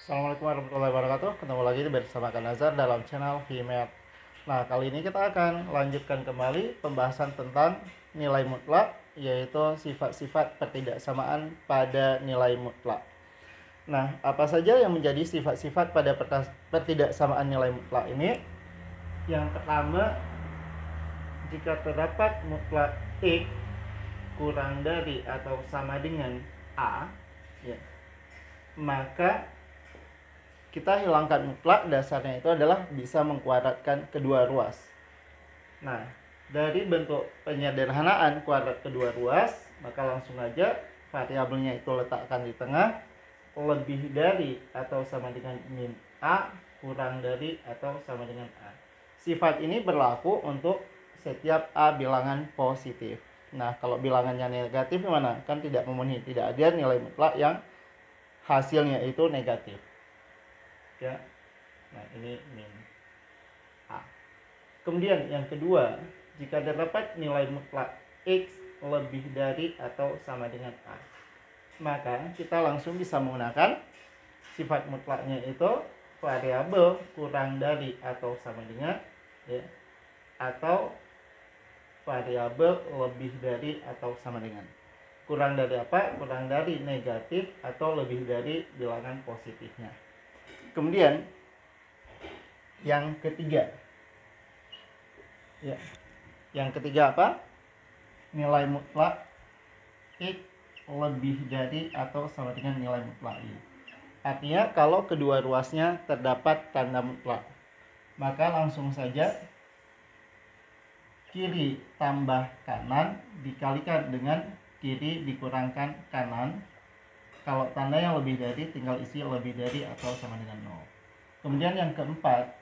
Assalamualaikum warahmatullahi wabarakatuh. Ketemu lagi bersama Kak Nazar dalam channel Himet. Nah, kali ini kita akan lanjutkan kembali pembahasan tentang nilai mutlak, yaitu sifat-sifat pertidaksamaan pada nilai mutlak. Nah, apa saja yang menjadi sifat-sifat pada pertidaksamaan nilai mutlak ini? Yang pertama, jika terdapat mutlak X kurang dari atau sama dengan A, ya, maka kita hilangkan mutlak, dasarnya itu adalah bisa mengkuadratkan kedua ruas. Nah, dari bentuk penyederhanaan kuadrat kedua ruas, maka langsung aja variabelnya itu letakkan di tengah, lebih dari atau sama dengan min A kurang dari atau sama dengan A. Sifat ini berlaku untuk setiap A bilangan positif. Nah, kalau bilangannya negatif gimana? Kan tidak memenuhi, tidak ada nilai mutlak yang hasilnya itu negatif. Ya. Nah, ini min A. Kemudian yang kedua, jika terdapat nilai mutlak X lebih dari atau sama dengan A, maka kita langsung bisa menggunakan sifat mutlaknya itu variabel kurang dari atau sama dengan, ya, atau variabel lebih dari atau sama dengan. Kurang dari apa? Kurang dari negatif atau lebih dari bilangan positifnya. Kemudian yang ketiga, ya, yang ketiga apa? Nilai mutlak X lebih dari atau sama dengan nilai mutlak Y. Artinya kalau kedua ruasnya terdapat tanda mutlak, maka langsung saja kiri tambah kanan dikalikan dengan kiri dikurangkan kanan. Kalau tanda yang lebih dari tinggal isi lebih dari atau sama dengan 0. Kemudian yang keempat,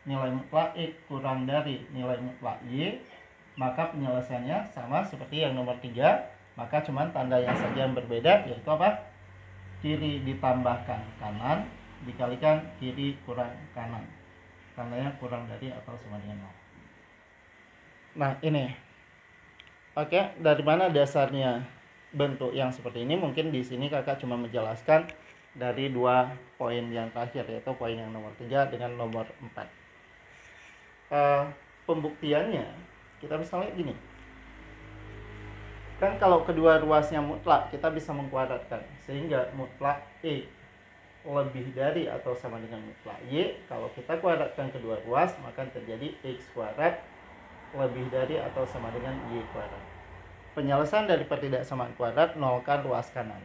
nilai mutlak X kurang dari nilai mutlak Y, maka penyelesaiannya sama seperti yang nomor 3, maka cuman tanda yang saja yang berbeda, yaitu apa? Kiri ditambahkan kanan dikalikan kiri kurang kanan. Tandanya kurang dari atau sama dengan 0. Nah, ini. Oke, dari mana dasarnya bentuk yang seperti ini? Mungkin di sini kakak cuma menjelaskan dari dua poin yang terakhir, yaitu poin yang nomor 3 dengan nomor 4. Pembuktiannya kita bisa lihat gini. Kan kalau kedua ruasnya mutlak, kita bisa mengkuadratkan sehingga mutlak E lebih dari atau sama dengan mutlak Y. Kalau kita kuadratkan kedua ruas, maka terjadi X kuadrat lebih dari atau sama dengan Y kuadrat. Penyelesaian dari pertidaksamaan kuadrat, nolkan ruas kanan,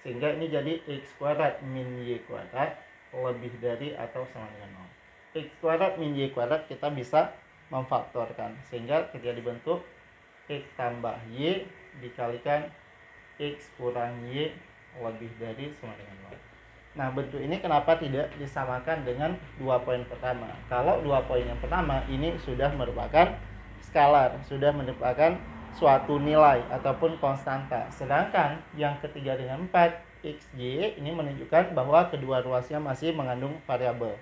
sehingga ini jadi X kuadrat min Y kuadrat lebih dari atau sama dengan 0. X kuadrat min Y kuadrat kita bisa memfaktorkan, sehingga terjadi bentuk X tambah Y dikalikan X kurang Y lebih dari sama dengan 0. Nah, bentuk ini kenapa tidak disamakan dengan dua poin pertama? Kalau dua poin yang pertama ini sudah merupakan skalar, sudah merupakan suatu nilai ataupun konstanta. Sedangkan yang ketiga dengan 4, XY ini menunjukkan bahwa kedua ruasnya masih mengandung variabel.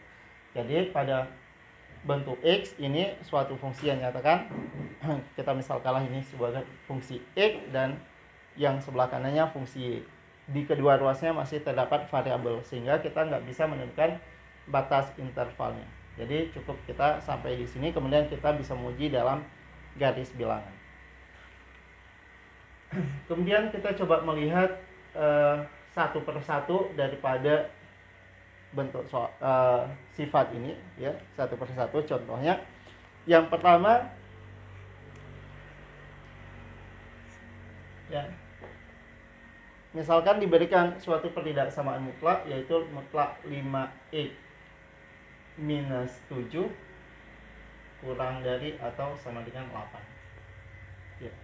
Jadi pada bentuk X ini suatu fungsi yang nyatakan, kita misal kalah ini sebagai fungsi X dan yang sebelah kanannya fungsi Y. Di kedua ruasnya masih terdapat variabel, sehingga kita nggak bisa menentukan batas intervalnya. Jadi cukup kita sampai di sini, kemudian kita bisa menguji dalam garis bilangan. Kemudian kita coba melihat satu persatu daripada bentuk sifat ini, ya, satu persatu. Contohnya yang pertama, ya, misalkan diberikan suatu pertidaksamaan mutlak, yaitu mutlak 5x minus 7 kurang dari atau sama dengan 8. Ya.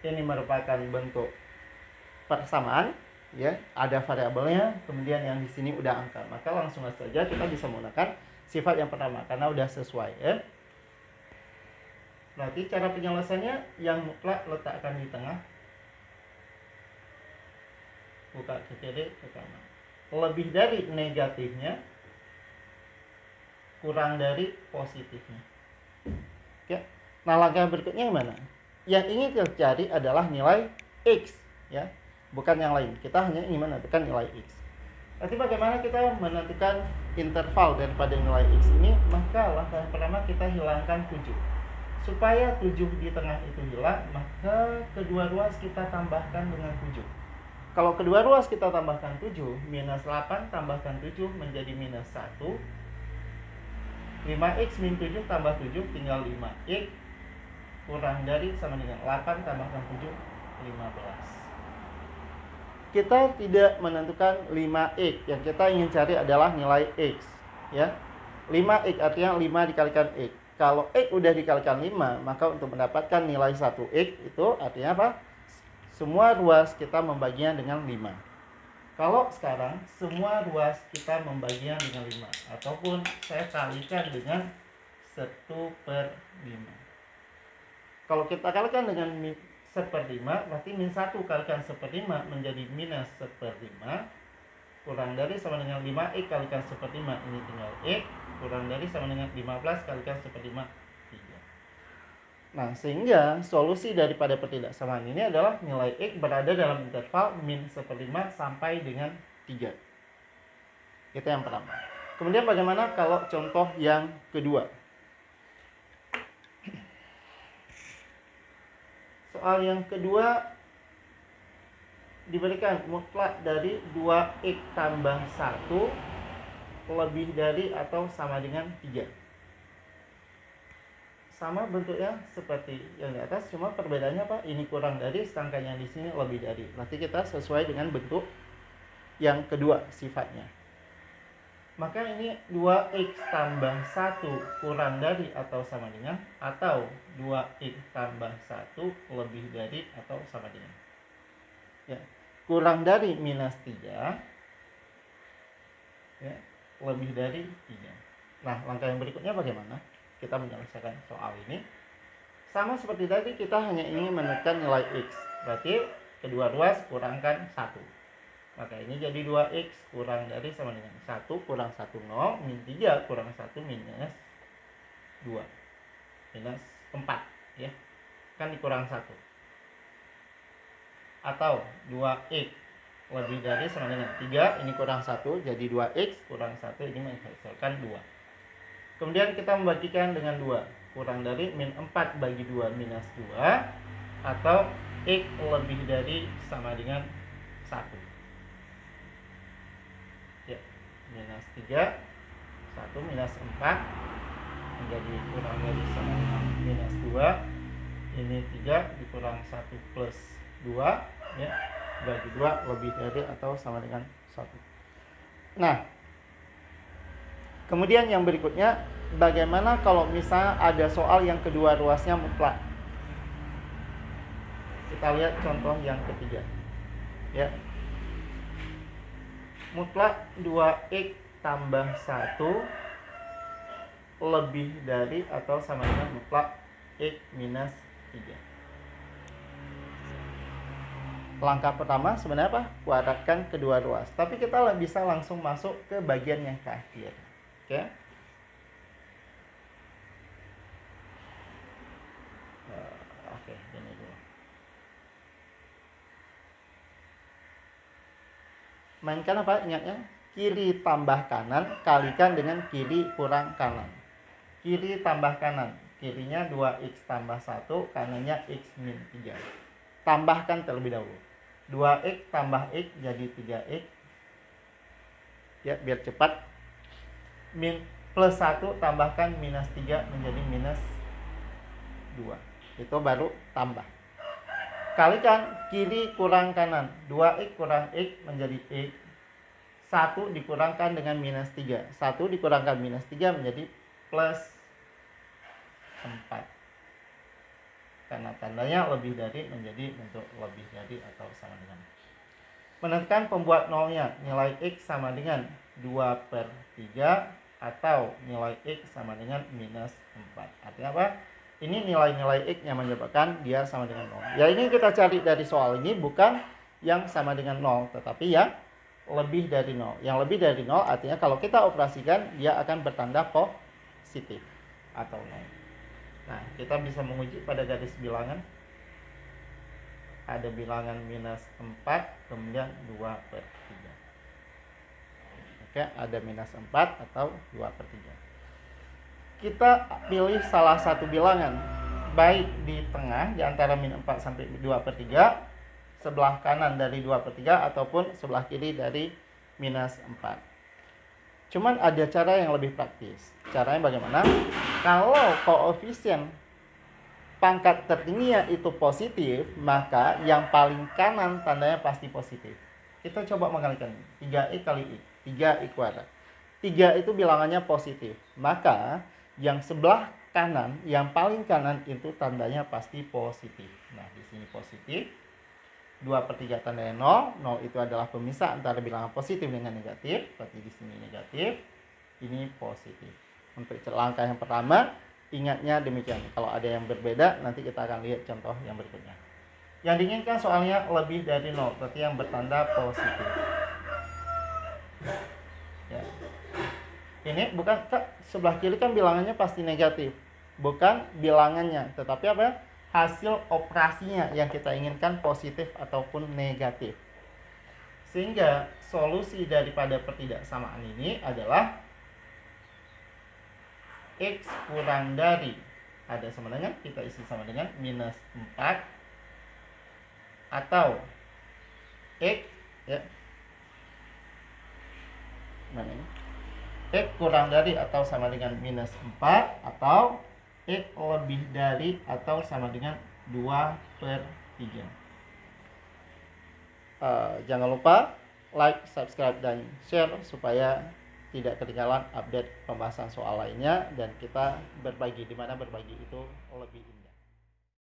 Ini merupakan bentuk persamaan, ya, ada variabelnya, kemudian yang di sini udah angka, maka langsung saja kita bisa menggunakan sifat yang pertama karena udah sesuai, ya. Berarti cara penyelesaiannya yang mutlak letakkan di tengah, buka ke kiri ke kanan, lebih dari negatifnya kurang dari positifnya. Oke. Nah, langkah berikutnya gimana? Yang ingin kita cari adalah nilai X, ya, bukan yang lain. Kita hanya ingin menentukan nilai X. Nanti bagaimana kita menentukan interval daripada nilai X ini? Maka langkah yang pertama kita hilangkan 7. Supaya 7 di tengah itu hilang, maka kedua ruas kita tambahkan dengan 7. Kalau kedua ruas kita tambahkan 7, minus 8 tambahkan 7 menjadi minus 1. 5x min 7 tambah 7 tinggal 5x, kurang dari sama dengan 8 tambahkan 7, 15. Kita tidak menentukan 5x, yang kita ingin cari adalah nilai x, ya. 5x artinya 5 dikalikan x. Kalau x udah dikalikan 5, maka untuk mendapatkan nilai 1x itu artinya apa? Semua ruas kita membaginya dengan 5. Kalau sekarang semua ruas kita membaginya dengan 5, ataupun saya kalikan dengan 1/5. Kalau kita kalikan dengan 1/5, berarti min 1 kalikan 1/5 menjadi minus 1/5, kurang dari sama dengan 5x kalikan 1/5, ini tinggal x, kurang dari sama dengan 15 kalikan 1/5, 3. Nah, sehingga solusi daripada pertidaksamaan ini adalah nilai x berada dalam interval min 1/5 sampai dengan 3. Itu yang pertama. Kemudian bagaimana kalau contoh yang kedua? Soal yang kedua diberikan mutlak dari 2x tambah 1 lebih dari atau sama dengan 3. Sama bentuknya seperti yang di atas, cuma perbedaannya apa? Ini kurang dari, sedangkan yang di sini lebih dari. Nanti kita sesuai dengan bentuk yang kedua sifatnya. Maka ini 2x tambah 1 kurang dari atau sama dengan, atau 2x tambah 1 lebih dari atau sama dengan. Ya, kurang dari minus 3, ya, lebih dari 3. Nah, langkah yang berikutnya bagaimana kita menyelesaikan soal ini? Sama seperti tadi, kita hanya ingin menekan nilai x. Berarti kedua ruas kurangkan 1. Maka ini jadi 2x kurang dari sama dengan 1 kurang 1, 0, min 3 kurang 1 minus 2. Minus 4, ya. Kan dikurang 1. Atau 2x lebih dari sama dengan 3, ini kurang 1, jadi 2x kurang 1, ini menghasilkan 2. Kemudian kita membagikan dengan 2. Kurang dari min 4 bagi 2 minus 2, atau x lebih dari sama dengan 1. Ya, minus 3, 1 minus 4 menjadi kurang dari sama dengan minus 2. Ini 3 dikurang 1 plus 2, ya, bagi 2 lebih dari atau sama dengan 1. Nah, kemudian yang berikutnya, bagaimana kalau misalnya ada soal yang kedua ruasnya mutlak? Kita lihat contoh yang ketiga, ya. Mutlak 2x tambah 1 lebih dari atau sama dengan mutlak x minus 3. Langkah pertama sebenarnya apa? Kuadratkan kedua ruas. Tapi kita bisa langsung masuk ke bagian yang terakhir. Oke? Oke, ini dulu. Mainkan apa? Ingatnya, kiri tambah kanan kalikan dengan kiri kurang kanan. Kiri tambah kanan, kirinya 2x tambah 1, kanannya x min 3. Tambahkan terlebih dahulu. 2x tambah x jadi 3x. Ya, biar cepat. Min plus 1 tambahkan minus 3 menjadi minus 2. Itu baru tambah. Kalikan kiri kurang kanan, 2x kurang x menjadi x. 1 dikurangkan dengan minus 3. 1 dikurangkan minus 3 menjadi plus 4. Karena tandanya lebih dari menjadi bentuk lebih dari atau sama dengan. Menentukan pembuat nolnya, nilai x sama dengan 2/3 atau nilai x sama dengan minus 4. Artinya apa? Ini nilai-nilai x yang menyebabkan dia sama dengan 0. Ya, ini kita cari dari soal ini bukan yang sama dengan 0, tetapi yang lebih dari 0. Yang lebih dari 0 artinya kalau kita operasikan dia akan bertanda positif atau 0. Nah, kita bisa menguji pada garis bilangan. Ada bilangan minus 4, kemudian 2/3. Oke, ada minus 4 atau 2/3. Kita pilih salah satu bilangan, baik di tengah di antara min 4 sampai 2/3, sebelah kanan dari 2/3 ataupun sebelah kiri dari minus 4. Cuman ada cara yang lebih praktis. Caranya bagaimana? Kalau koefisien pangkat tertingginya itu positif, maka yang paling kanan tandanya pasti positif. Kita coba mengalikan 3i kali i, 3i kuadrat. 3 itu bilangannya positif, maka yang sebelah kanan, yang paling kanan itu tandanya pasti positif. Nah, di sini positif. 2/3 tandanya 0. 0 itu adalah pemisah antara bilangan positif dengan negatif, berarti di sini negatif, ini positif. Untuk langkah yang pertama, ingatnya demikian. Kalau ada yang berbeda, nanti kita akan lihat contoh yang berikutnya. Yang diinginkan soalnya lebih dari 0, berarti yang bertanda positif. Ya. Ini bukan, sebelah kiri kan bilangannya pasti negatif. Bukan bilangannya, tetapi apa? Hasil operasinya yang kita inginkan positif ataupun negatif. Sehingga solusi daripada pertidaksamaan ini adalah X kurang dari, ada sama dengan, kita isi sama dengan minus 4, atau X, ya, mana ini? X kurang dari atau sama dengan minus 4, atau X lebih dari atau sama dengan 2/3. Jangan lupa like, subscribe, dan share supaya tidak ketinggalan update pembahasan soal lainnya, dan kita berbagi, di mana berbagi itu lebih